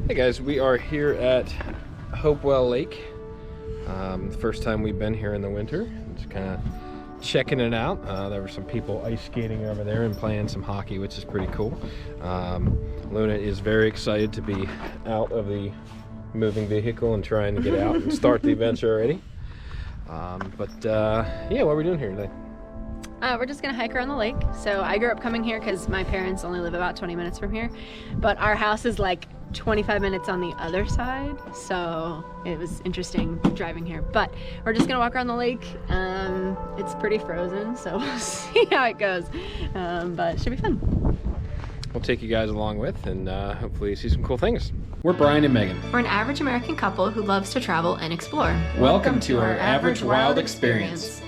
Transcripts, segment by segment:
Hey guys, we are here at Hopewell Lake. The first time we've been here in the winter. Just kind of checking it out. There were some people ice skating over there and playing some hockey, which is pretty cool. Luna is very excited to be out of the moving vehicle and trying to get out and start the adventure already. Yeah, what are we doing here today? We're just gonna hike around the lake. So I grew up coming here because my parents only live about 20 minutes from here, but our house is like 25 minutes on the other side, so it was interesting driving here. But we're just gonna walk around the lake. It's pretty frozen, so we'll see how it goes, but it should be fun. We'll take you guys along with and hopefully see some cool things. We're Brian and Megan. We're an average American couple who loves to travel and explore. Welcome to our average wild experience.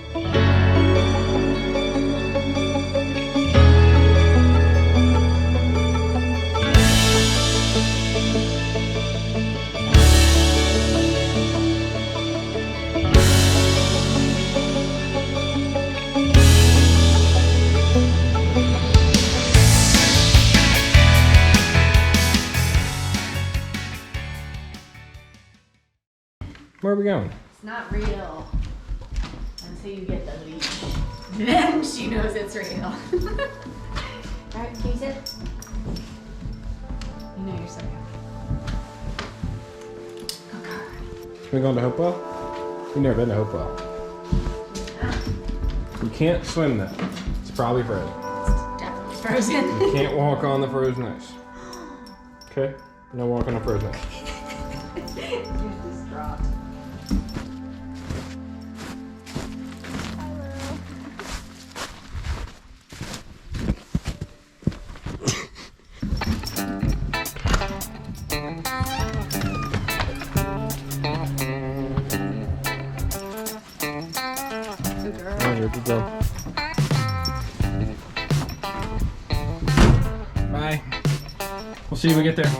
Where are we going? It's not real until you get the lead. Then she knows it's real. Alright, can you sit? You know you're so happy. Go car. We going to Hopewell? We've never been to Hopewell. You can't swim there. It's probably frozen. It's definitely frozen. You can't walk on the frozen ice. Okay? No walking on frozen ice. You just dropped. Good girl. Bye. We'll see you when we get there.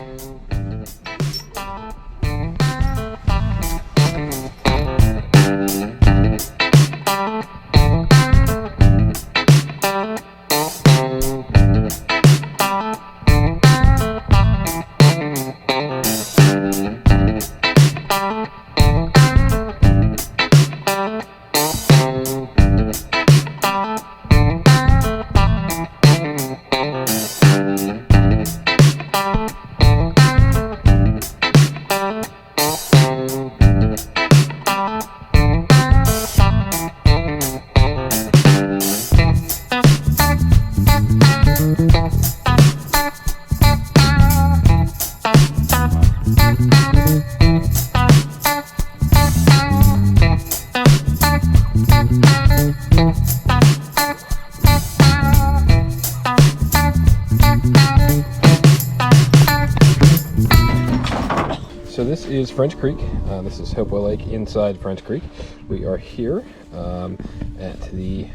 So this is French Creek. This is Hopewell Lake inside French Creek. We are here at the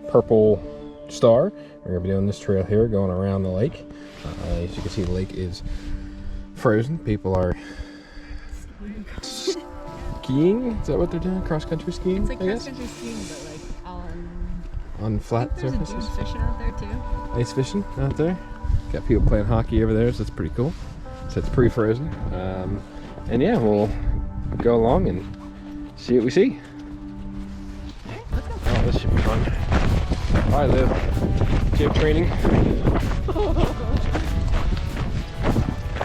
Purple Star. We're going to be doing this trail here, going around the lake. As you can see, the lake is frozen. People are skiing. Is that what they're doing? Cross-country skiing, It's like I guess? cross-country skiing, but like On flat there's surfaces. a dude fishing out there too. Ice fishing out there. Got people playing hockey over there, so that's pretty cool. So it's pre-frozen. And yeah, we'll go along and see what we see. Let's go. Oh, this should be fun. Hi, Liv. Do you have training?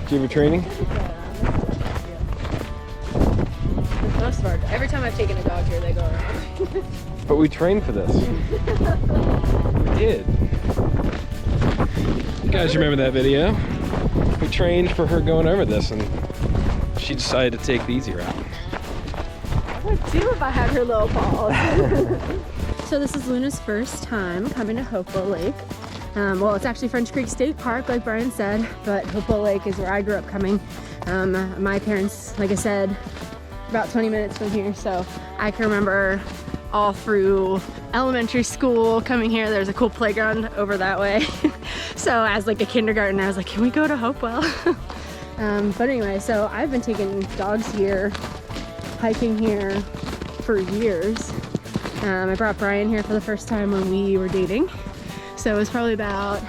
Do you have training? Most of our, every time I've taken a dog here, they go around. But we trained for this. We did. You guys remember that video? We trained for her going over this, and she decided to take the easy route. I would too if I had her little paws. So this is Luna's first time coming to Hopewell Lake. Well, it's actually French Creek State Park, like Brian said, but Hopewell Lake is where I grew up coming. My parents, like I said, about 20 minutes from here, so I can remember all through elementary school coming here. There's a cool playground over that way. So as like a kindergartner, I was like, can we go to Hopewell? But anyway, so I've been taking dogs here, hiking here for years. I brought Brian here for the first time when we were dating. So it was probably about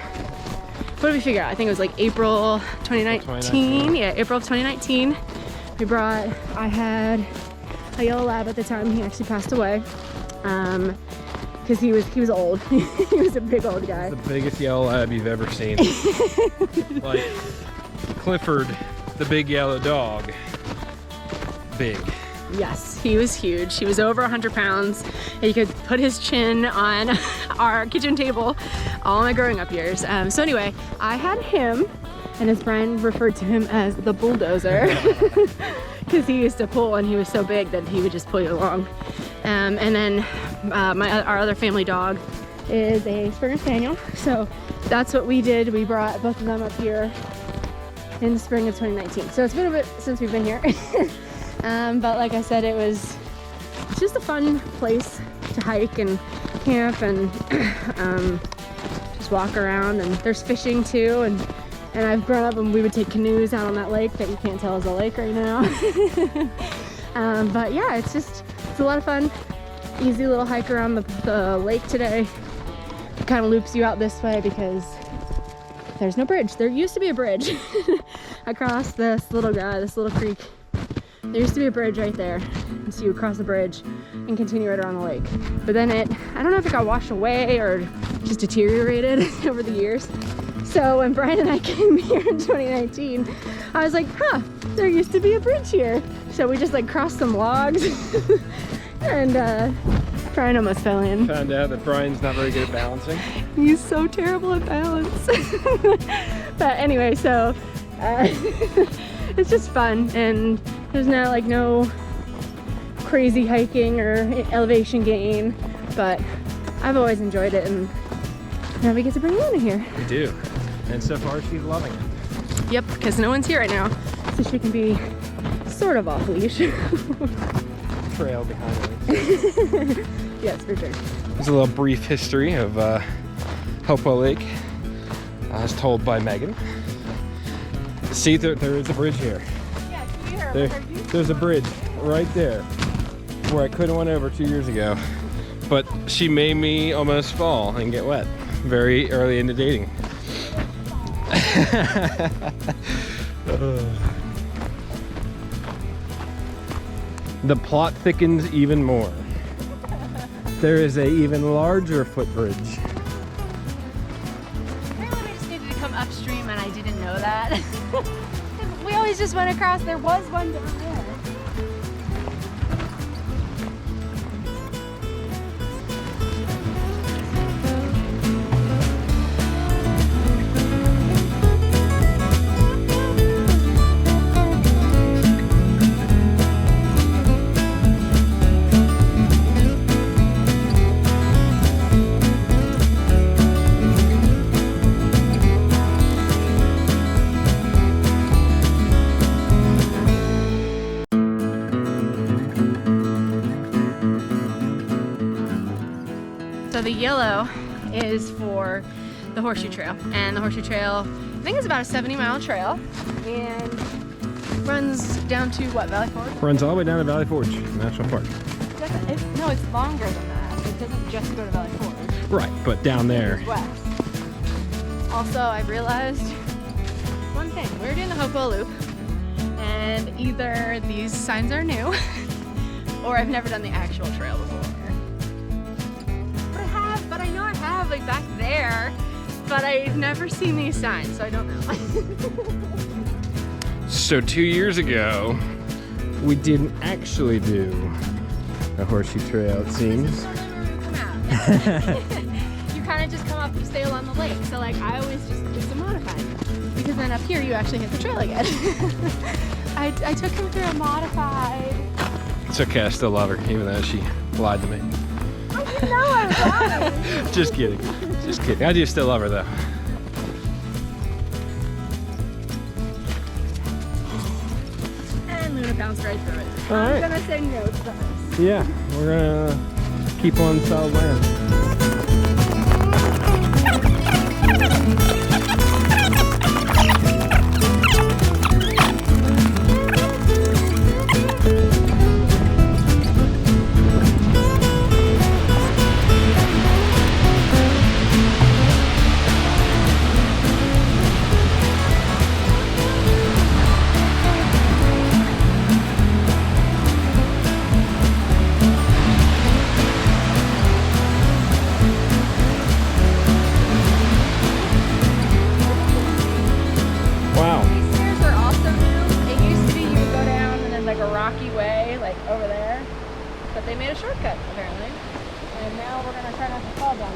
what did we figure out? I think it was like April 2019. Yeah, April of 2019. I had a yellow lab at the time. He actually passed away. Because he was old. He was a big old guy. The biggest yellow lab you've ever seen. Like Clifford, the big yellow dog. Big. Yes, he was huge. He was over 100 pounds. He could put his chin on our kitchen table all my growing up years. So anyway, I had him, and as Brian referred to him as the bulldozer, because he used to pull and he was so big that he would just pull you along. And then our other family dog is a Springer Spaniel. So that's what we did. We brought both of them up here in the spring of 2019. So it's been a bit since we've been here. But like I said, it's just a fun place to hike and camp and just walk around. And there's fishing too. And I've grown up and we would take canoes out on that lake that you can't tell is a lake right now. But yeah, it's a lot of fun. Easy little hike around the lake today. It kind of loops you out this way because there's no bridge. There used to be a bridge across this little creek. There used to be a bridge right there. And so you would cross the bridge and continue right around the lake. But then I don't know if it got washed away or just deteriorated over the years. So when Brian and I came here in 2019, I was like, huh, there used to be a bridge here. So we just like crossed some logs and Brian almost fell in. Found out that Brian's not very good at balancing. He's so terrible at balance. But anyway, so it's just fun, and there's no crazy hiking or elevation gain, but I've always enjoyed it, and now we get to bring Luna here. We do, and so far she's loving it. Yep, because no one's here right now, so she can be sort of off leash. Trail behind her. Yes, for sure. There's a little brief history of Hopewell Lake, as told by Megan. See, there is a bridge here. Yeah, There's a bridge right there where I could have went over 2 years ago, but she made me almost fall and get wet very early into dating. The plot thickens even more. There is a even larger footbridge. Apparently we just needed to come upstream and I didn't know that. We always just went across. There was one down there. So the yellow is for the Horseshoe Trail, and the Horseshoe Trail, I think it's about a 70-mile trail, and runs down to what, Valley Forge? Runs all the way down to Valley Forge National Park. No, it's longer than that. It doesn't just go to Valley Forge. Right, but down there. West. Also, I've realized one thing. We're doing the Hopewell Loop, and either these signs are new, or I've never done the actual trail before. But I know I have, like back there, but I've never seen these signs, so I don't know. So 2 years ago, we didn't actually do a horseshoe trail, it seems. You kind of just come up, you stay along the lake. So like I always just do some modifying, because then up here you actually hit the trail again. I took him through a modified. It's okay, I still love her, even though she lied to me. No, I'm lying. Just kidding. Just kidding. I do still love her though. And Luna bounced right through it. All I'm right. gonna say no to this. Yeah, we're gonna keep on solid land.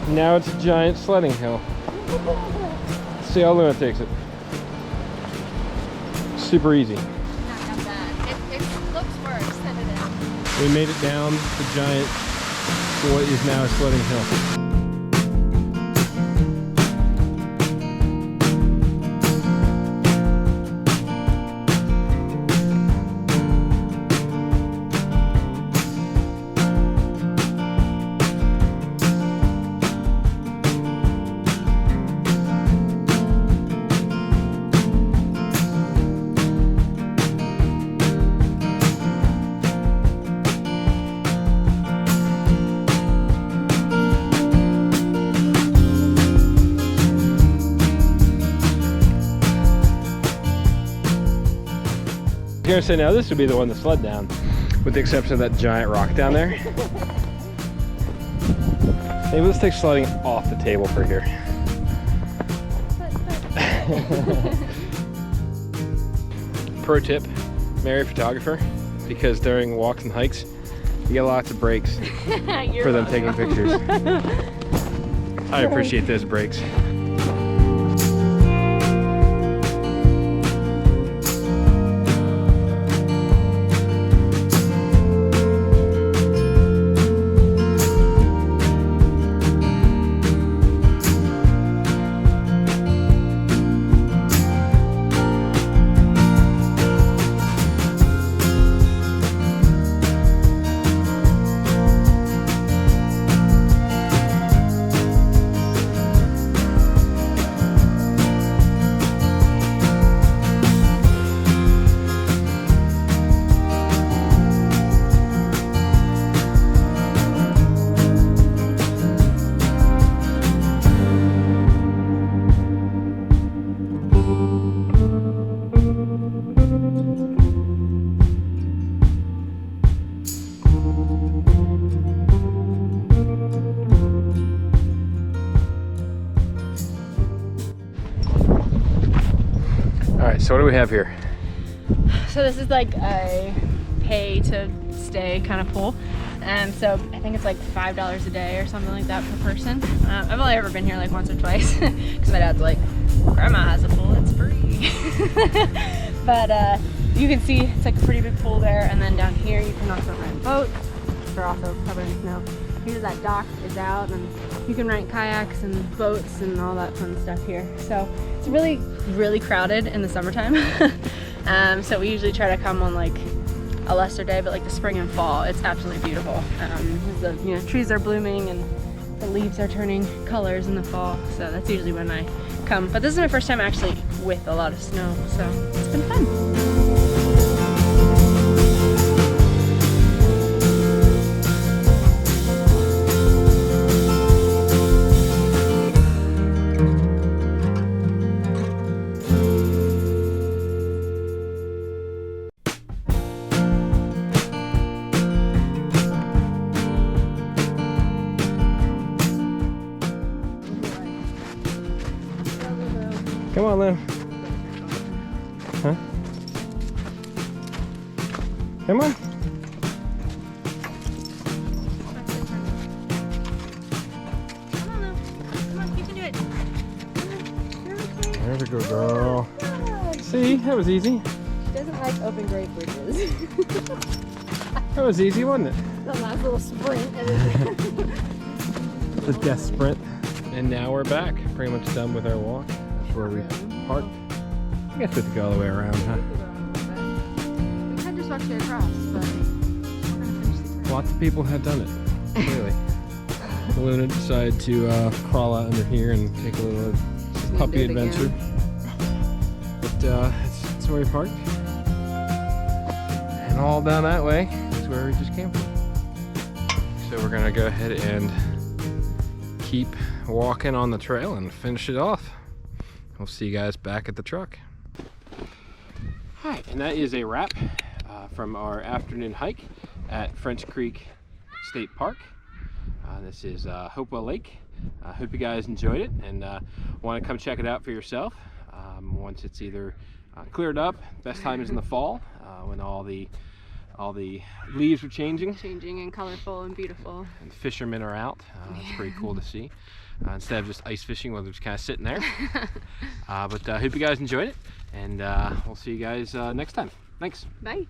Now it's a giant sledding hill. Let's see how Luna takes it. Super easy. Not bad. It looks worse than it is. We made it down the giant, what is now a sledding hill. I was gonna say now this would be the one to sled down, with the exception of that giant rock down there. Maybe let's take sledding off the table for here. Pro tip, marry a photographer, because during walks and hikes, you get lots of breaks for them taking pictures. I appreciate those breaks. Alright, so what do we have here? So this is like a pay to stay kind of pool. So I think it's like $5 a day or something like that per person. I've only ever been here like once or twice because my dad's like, Grandma has a pool, it's free. But you can see it's like a pretty big pool there, and then down here you can also rent boats. They're also covered in snow. Here's that dock is out, and you can rent kayaks and boats and all that fun stuff here. So it's really, really crowded in the summertime. So we usually try to come on like a lesser day, but like the spring and fall, it's absolutely beautiful. The trees are blooming and the leaves are turning colors in the fall. So that's usually when I come. But this is my first time actually with a lot of snow, so it's been fun. Come on, Lou. Huh? Come on. Come on, Lou. Come on, you can do it. There we go, girl. See, that was easy. She doesn't like open grade bridges. That was easy, wasn't it? The last little sprint. The death sprint. And now we're back, pretty much done with our walk. That's where we parked. I guess we have to go all the way around, huh? We could just walk straight across, but we're gonna finish the trip. Lots of people have done it, really. Luna decided to crawl out under here and take a little puppy adventure. But that's where we parked. And all down that way is where we just came from. So we're gonna go ahead and keep walking on the trail and finish it off. We'll see you guys back at the truck. Hi, and that is a wrap from our afternoon hike at French Creek State Park. This is Hopewell Lake. I hope you guys enjoyed it and want to come check it out for yourself. Once it's either cleared up, best time is in the fall when all the All the leaves are changing. Changing and colorful and beautiful. And fishermen are out. It's pretty cool to see. Instead of just ice fishing, where they're just kind of sitting there. But I hope you guys enjoyed it, and we'll see you guys next time. Thanks. Bye.